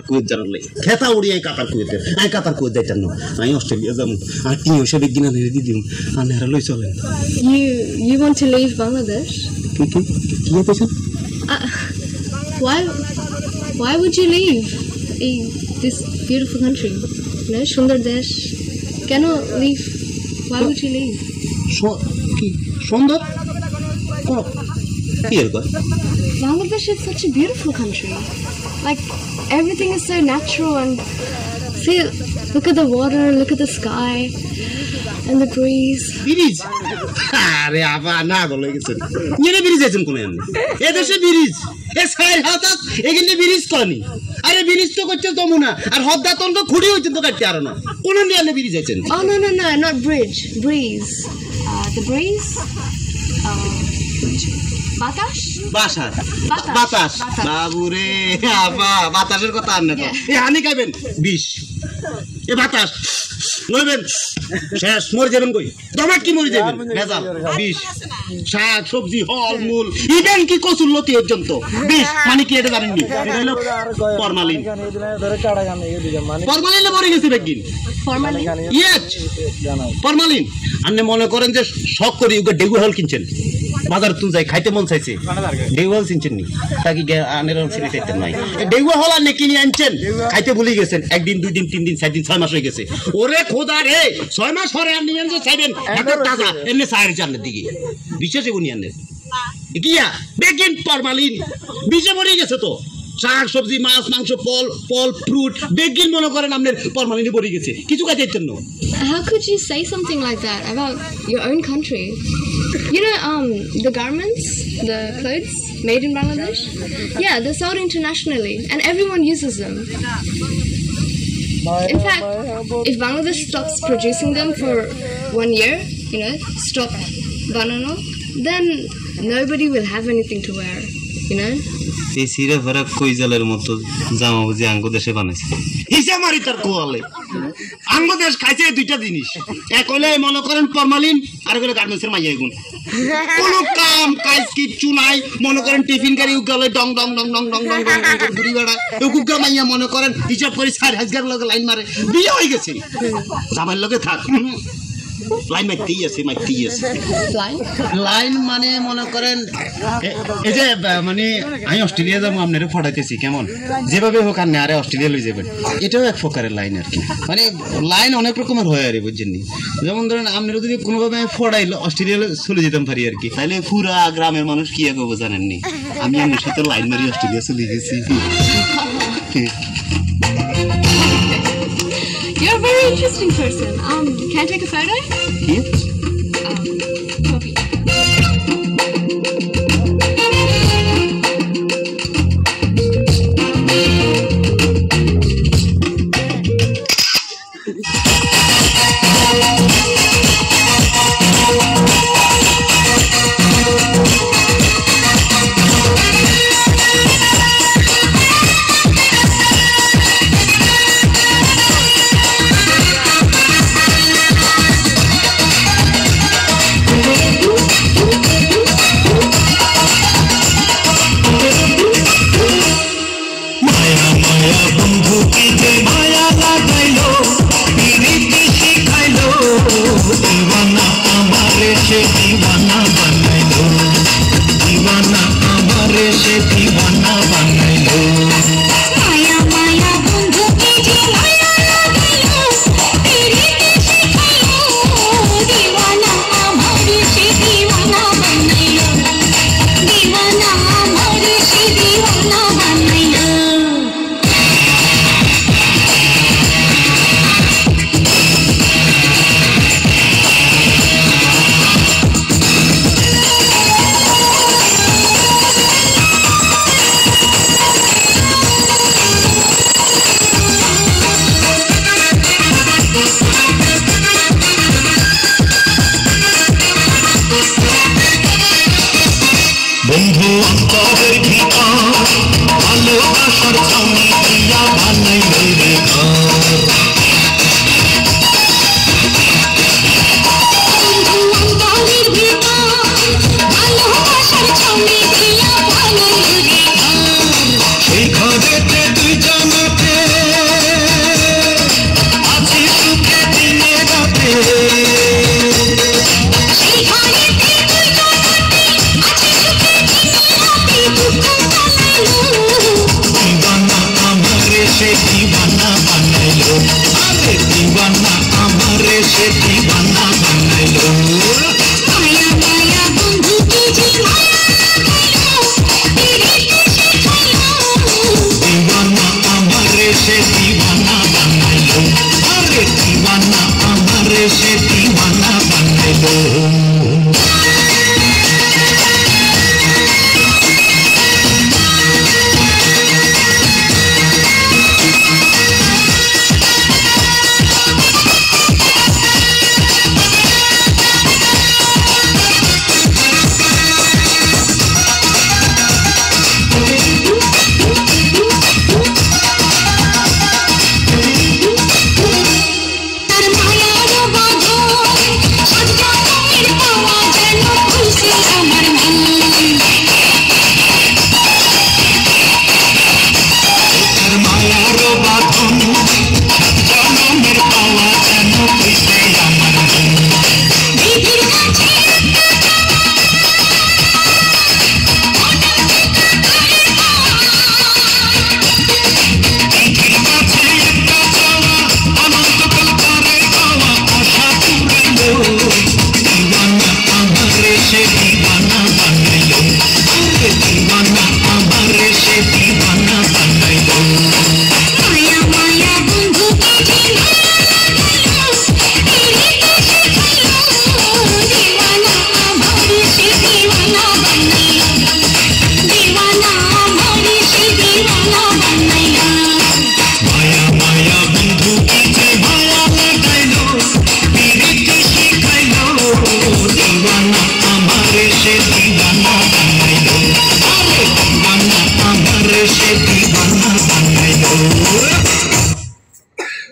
kuwait jaran lai kheta uri ai Qatar kuwait jaitan no ai Australia jam ai ti ose begina ne didim anera loi chole You want to leave Bangladesh? Ki pesan Why would you leave this beautiful country? No, Sundar Desh. Cannot leave. Why would you leave? Ki Sundar ki erko Bangladesh is such a beautiful country. Like everything is so natural and see, look at the water, look at the sky and the breeze. Bridge are aba na gole gesen yene bridge achen kono enne e deshe bridge e sai hatat egene bridge koni are bridge to korche tomuna ar hodda tonko khudi hoichen to katte arona kono niane bridge achen Oh no, not bridge, breeze. The breeze. বাতাস বাবুরে আবা বাতাসের কথা আর না তো এ হানি খাবেন বিষ এ বাতাস লইবেন শেষ মরে যাবেন কই দমাট কি মরে যাবেন ভেজাল বিষ শাক সবজি ফল মূল ইভেন কি কচুর লতি পর্যন্ত বিষ মানে কি এটা জানেন নি এটা হলো ফরমালিন ফরমালিনে মরে গেছে বেগিন ইয়েস ফরমালিন আপনি মনে করেন যে শখ করি ওকে ডেগু হল কিনছেন বাজার তুই যাই খাইতে মন চাইছে ডেগু হল কিনছেন নি তাকি আনের ছেড়ে চাইতে নাই ডেগু হল আর কিনে আনছেন খাইতে ভুলে গেছেন একদিন দুই দিন তিন দিন চার দিন 6 মাস হয়ে গেছে ওরে খোদা রে 6 মাস পরে আর নিয়েন যে চাইবেন এত টাকা এমনি সাইর জানের দিকে বিশেষ এগুনি আনের কিয়া বেগিন ফরমালিন বিজে মরে গেছে তো শাক সবজি মাছ মাংস ফল ফ্রুট বেগিন মনে করেন আপনার ফরমালিনে পড়ে গেছে কিছু কাজ চাইতেন না How could you say something like that about your own country? You know, the garments, the clothes made in Bangladesh, yeah, they're sold internationally and everyone uses them. In fact, if Bangladesh stops producing them for 1 year, you know, stop banana, then nobody will have anything to wear, you know? এই সিরে ভরা কইজালের মতো জামা বুঝি আঙ্গ দেশে বানাইছে হিসা মারি তার কোয়ালে আঙ্গ দেশ খাইছে দুইটা জিনিস এক হইলে মনে করেন ফরমালিন আর হইলে গার্মেন্টসের মাইয়া গুণ কোন কাম কাজ কিচ্ছু নাই মনে করেন টিফিন গাড়ি উগালে ডং ডং ডং ডং ডং ডং ডং ঘুরি বেড়া উগা মাইয়া মনে করেন হিসাব করে 4000 লগে লাইন মারে বিয়ে হয়ে গেছে জামাইর লগে থাক লাইন মাইতেই আছে লাইন মানে মনে করেন এই যে মানে আমি অস্ট্রেলিয়া যাবো আপনারা ফটাইতেছি কেমন যেভাবে হোক আর না আরে অস্ট্রেলিয়া লই যাবেন এটাও এক প্রকারের লাইন আর কি মানে লাইন অনেক রকমের হয় আরে বুঝছেন নি যেমন ধরেন আপনারা যদি কোনোভাবে ফটাইলো অস্ট্রেলিয়া চলে যেতাম পারি আর কি তাহলে পুরা গ্রামের মানুষ কি এক জানেন নি আমি আপনার সাথে লাইন মারি অস্ট্রেলিয়া চলে গেছি You're a very interesting person. Can I take a photo? Yes. Copy. সে দিবানা বানাইলো, আরে দিবানা আমারে সে দিবানা